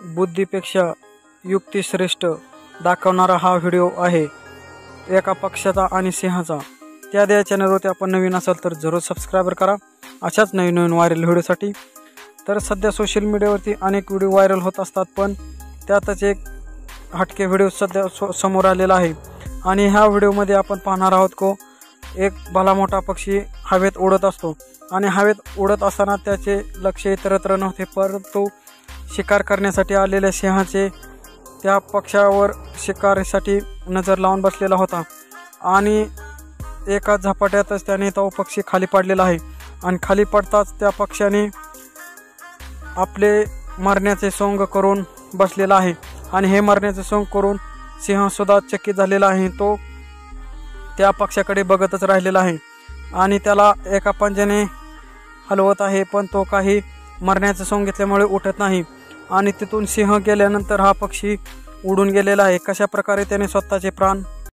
बुद्धीपेक्षा युक्ती श्रेष्ठ दाखवणारा हा व्हिडिओ आहे एका पक्षाचा आणि सिंहाचा। त्या चॅनलवरती आपण नवीन असाल तर जरूर सबस्क्राईब करा अशाच नवीन व्हायरल व्हिडिओसाठी। तर सध्या सोशल मीडियावरती अनेक व्हिडिओ व्हायरल होत असतात, पण त्यातच एक हटके व्हिडिओ सध्या समोर आलेला आहे आणि ह्या व्हिडिओमध्ये आपण पाहणार आहोत को एक भला मोठा पक्षी हवेत उडत असतो आणि हवेत उडत असताना त्याचे लक्ष इतरत्र नव्हते, परंतु शिकार करण्यासाठी आलेल्या सिंहाचे त्या पक्षावर शिकारीसाठी नजर लावून बसलेला होता आणि एका झपाट्यातच त्याने तो पक्षी खाली पडलेला आहे आणि खाली पडताच त्या पक्षाने आपले मरण्याचे सोंग करून बसलेला आहे आणि हे मरण्याचे सोंग करून सिंह सुद्धा चकित झालेला आहे। तो त्या पक्षाकडे बघतच राहिलेला आहे आणि त्याला एका पंजाने हलवत आहे, पण तो काही मरण्याचे सोंग घेतल्यामुळे उठत नाही आणि तिथून सिंह गेल्यानंतर हा पक्षी उडून गेलेला आहे। कशा प्रकारे त्याने स्वतःचे प्राण